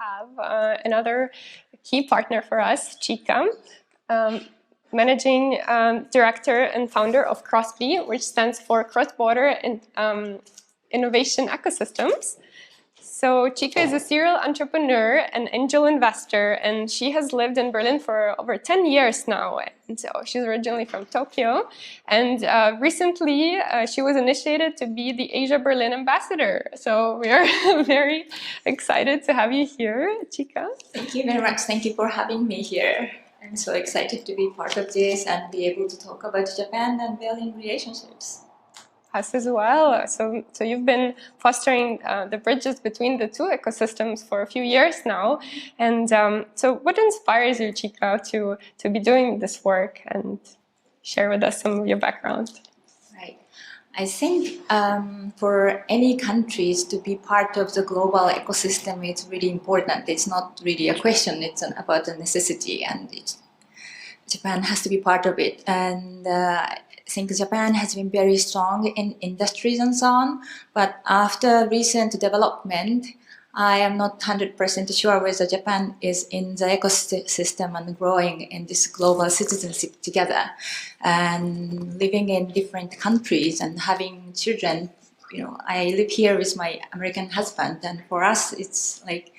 have another key partner for us, Chika, Managing Director and founder of Crossbie, which stands for Cross-Border Innovation Ecosystems. So Chika is a serial entrepreneur and angel investor, and she has lived in Berlin for over 10 years now. And so she's originally from Tokyo, and recently she was initiated to be the AsiaBerlin ambassador. So we are very excited to have you here, Chika. Thank you very much. Thank you for having me here. I'm so excited to be part of this and be able to talk about Japan and Berlin relationships. Us as well. So you've been fostering the bridges between the two ecosystems for a few years now. And so what inspires you, Chika, to be doing this work, and share with us some of your background? Right. I think for any countries to be part of the global ecosystem, it's really important. It's not really a question, it's about a necessity, and Japan has to be part of it. And I think Japan has been very strong in industries and so on, but after recent development, I am not 100% sure whether Japan is in the ecosystem and growing in this global citizenship together. And living in different countries and having children, I live here with my American husband, and for us it's like,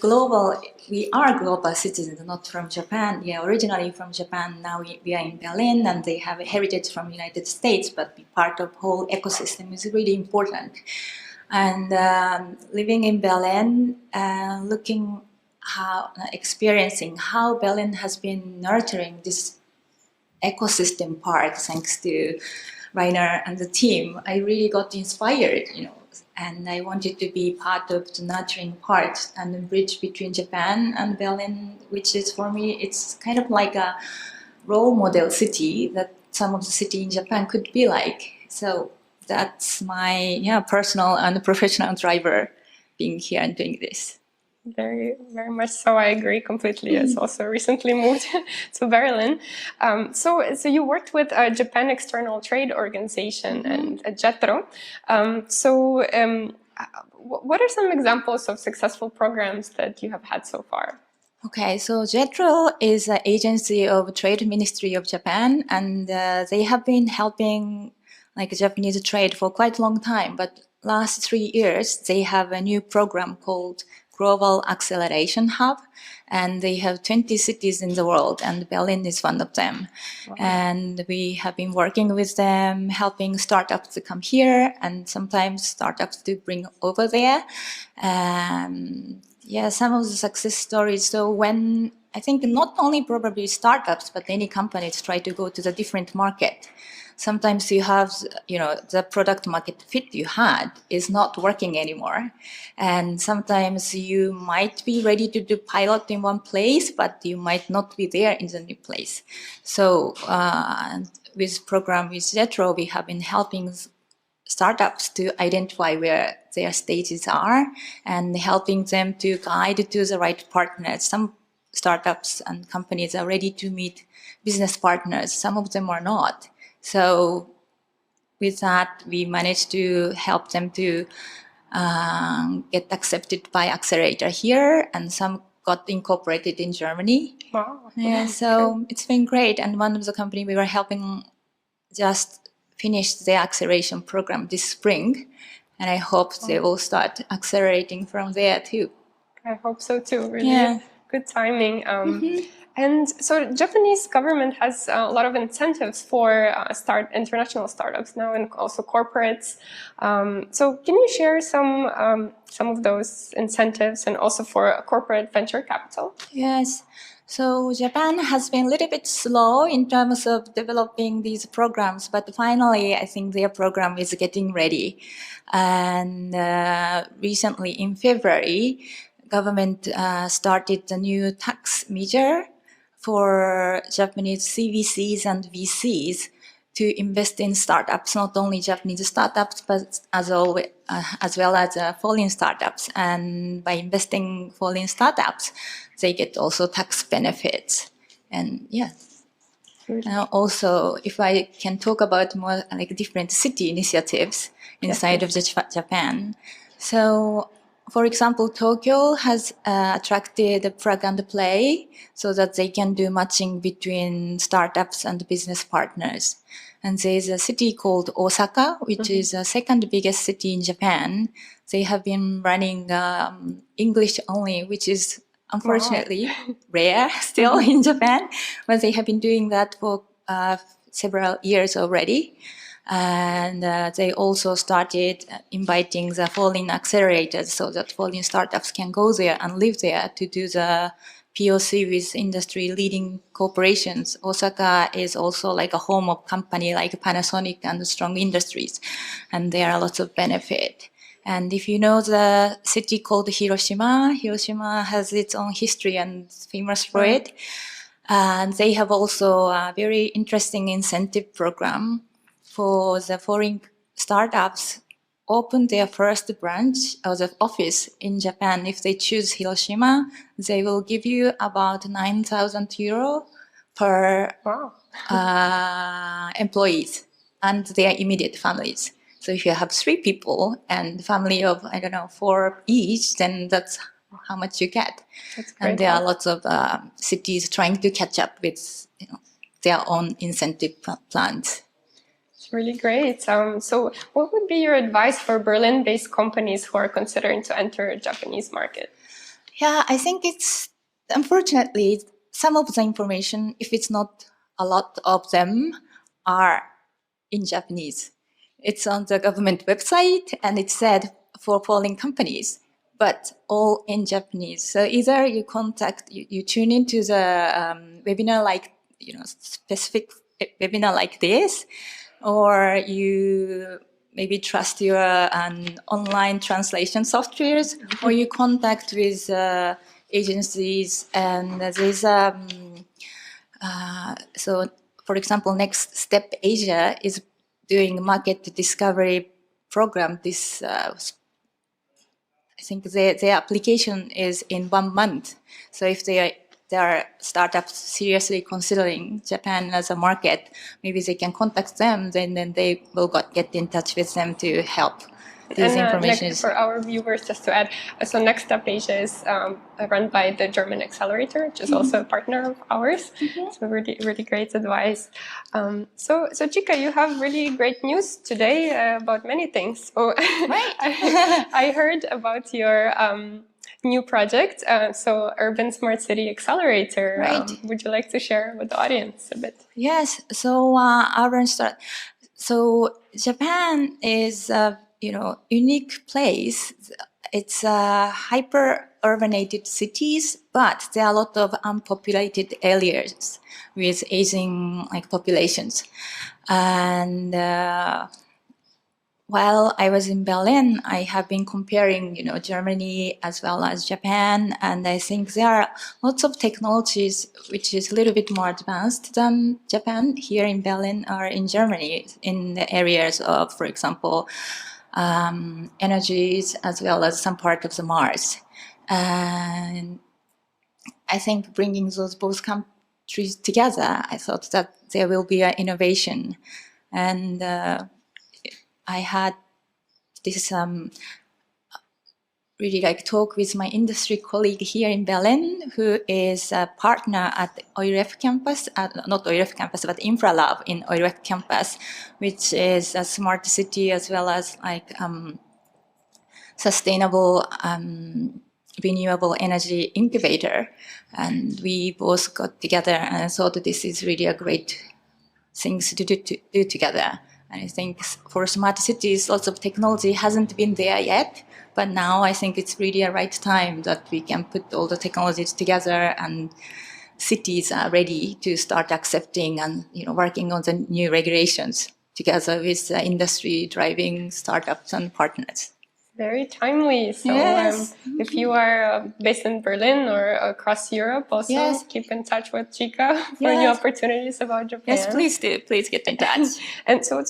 global. We are global citizens, not from Japan. We are originally from Japan. Now we are in Berlin, and they have a heritage from the United States, but be part of whole ecosystem is really important. And living in Berlin, experiencing how Berlin has been nurturing this ecosystem part, thanks to Rainer and the team, I really got inspired, and I wanted to be part of the nurturing part and the bridge between Japan and Berlin, which is, for me, it's kind of like a role model city that some of the city in Japan could be like. So that's my personal and professional driver, being here and doing this. Very, very much so. I agree completely. It's also recently moved to Berlin. So you worked with a Japan External Trade Organization and JETRO. What are some examples of successful programs that you have had so far? Okay, so JETRO is an agency of Trade Ministry of Japan, and they have been helping Japanese trade for quite a long time. But last 3 years, they have a new program called Global Acceleration Hub, and they have 20 cities in the world, and Berlin is one of them. Wow. And we have been working with them, helping startups to come here, and sometimes startups to bring over there. Some of the success stories. So when, I think not only probably startups, but any companies try to go to the different market, sometimes you have, the product market fit you had is not working anymore. And sometimes you might be ready to do pilot in one place, but you might not be there in the new place. So with program with JETRO, we have been helping startups to identify where their stages are and helping them to guide to the right partners. Some startups and companies are ready to meet business partners. Some of them are not. So with that, we managed to help them to get accepted by Accelerator here, and some got incorporated in Germany. Wow. Yeah, so it's been great. And one of the company we were helping just finished their acceleration program this spring, and I hope they will start accelerating from there too. I hope so too. Really good timing. And so Japanese government has a lot of incentives for international startups now, and also corporates. So can you share some of those incentives, and also for corporate venture capital? Yes. So Japan has been a little bit slow in terms of developing these programs, but finally I think their program is getting ready. And recently in February, government started a new tax measure for Japanese CVCs and VCs to invest in startups, not only Japanese startups, but as well as foreign startups. And by investing in foreign startups, they get also tax benefits. And also, if I can talk about more different city initiatives inside of Japan. So for example, Tokyo has attracted the plug and play so that they can do matching between startups and business partners. And there is a city called Osaka, which is the second biggest city in Japan. They have been running English only, which is unfortunately rare still in Japan, but they have been doing that for several years already. And they also started inviting the foreign accelerators so that foreign startups can go there and live there to do the POC with industry leading corporations. Osaka is also like a home of company like Panasonic and Strong Industries, and there are lots of benefit. And if you know the city called Hiroshima, Hiroshima has its own history and is famous for it. And they have also a very interesting incentive program for the foreign startups open their first branch or the office in Japan. If they choose Hiroshima, they will give you about 9,000 euro per employees and their immediate families. So if you have 3 people and family of, I don't know, 4 each, then that's how much you get. And there are lots of cities trying to catch up with their own incentive plans. It's really great. So what would be your advice for Berlin-based companies who are considering to enter a Japanese market? Yeah, I think it's, unfortunately, some of the information, if it's not a lot of them, are in Japanese. It's on the government website and it said for foreign companies, but all in Japanese. So either you you tune into the webinar like, specific webinar like this, or you maybe trust your online translation softwares, or you contact with agencies. And there's so, for example, Next Step Asia is doing market discovery program. This I think their application is in 1 month. So if there are startups seriously considering Japan as a market, maybe they can contact them, then they will get in touch with them to help. This information for our viewers, just to add, so Next Step Asia is run by the German Accelerator, which is also a partner of ours. So really, really great advice. So Chika, you have really great news today about many things. So I heard about your new project, so Urban Smart City Accelerator. Would you like to share with the audience a bit? Yes. So So Japan is unique place. It's hyper-urbanated cities, but there are a lot of unpopulated areas with aging populations. And while I was in Berlin, I have been comparing, Germany as well as Japan, and I think there are lots of technologies which is a little bit more advanced than Japan here in Berlin or in Germany in the areas of, for example, energies as well as some part of the Mars. And I think bringing those both countries together, I thought that there will be an innovation. And I had this really talk with my industry colleague here in Berlin, who is a partner at OIREF campus, not OIREF campus, but InfraLab in OIREF campus, which is a smart city as well as sustainable renewable energy incubator. And we both got together and I thought this is really a great thing to do together. And I think for smart cities, lots of technology hasn't been there yet. But now I think it's really a right time that we can put all the technologies together and cities are ready to start accepting and working on the new regulations together with industry driving startups and partners. Very timely. So if you are based in Berlin or across Europe, also keep in touch with Chika for new opportunities about Japan. Yes, please do. Please get in touch. And so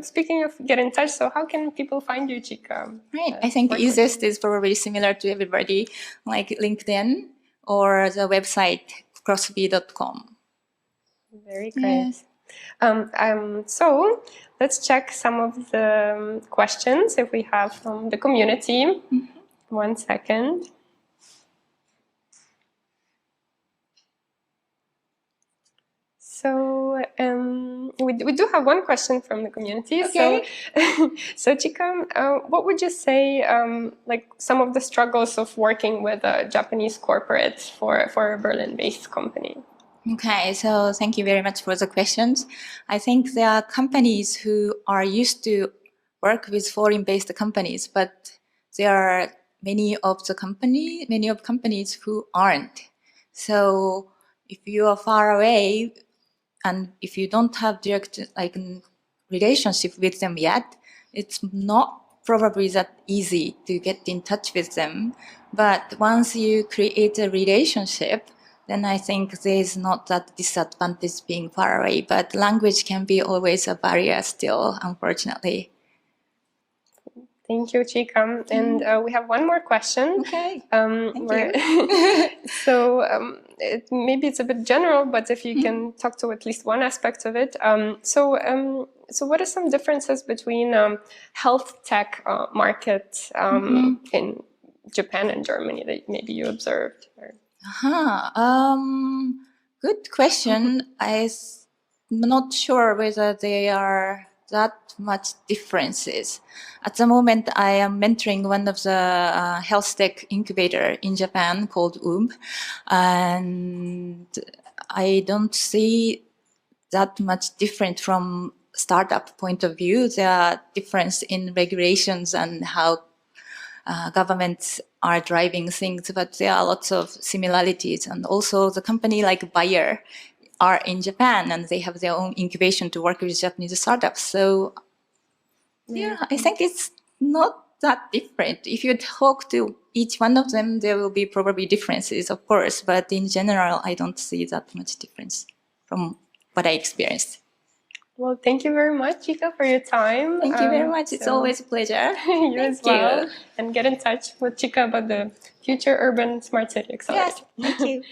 speaking of get in touch, so how can people find you, Chika? Right. I think easiest is probably similar to everybody, like LinkedIn or the website crossbie.com. Very great. So let's check some of the questions if we have from the community. 1 second. So we do have one question from the community. Okay. So Chika, what would you say like some of the struggles of working with a Japanese corporate for a Berlin-based company? Okay, so thank you very much for the questions. I think there are companies who are used to work with foreign-based companies, but there are many of companies who aren't. So if you are far away and if you don't have direct relationship with them yet, it's not probably that easy to get in touch with them. But once you create a relationship, then I think there's not that disadvantage being far away. But language can be always a barrier still, unfortunately. Thank you, Chika. And we have one more question. Okay. Thank you. Maybe it's a bit general, but if you can talk to at least one aspect of it. So what are some differences between health tech market in Japan and Germany that maybe you observed? Good question. I'm not sure whether there are that much differences. At the moment, I am mentoring one of the health tech incubator in Japan called and I don't see that much different from startup point of view. There are difference in regulations and how governments are driving things, but there are lots of similarities. And also the company like Bayer are in Japan and they have their own incubation to work with Japanese startups. So yeah, I think it's not that different. If you talk to each one of them, there will be probably differences, of course, but in general, I don't see that much difference from what I experienced. Well, thank you very much, Chika, for your time. Thank you very much. It's always a pleasure. You as well. And get in touch with Chika about the future urban smart city accelerator. Yes, thank you.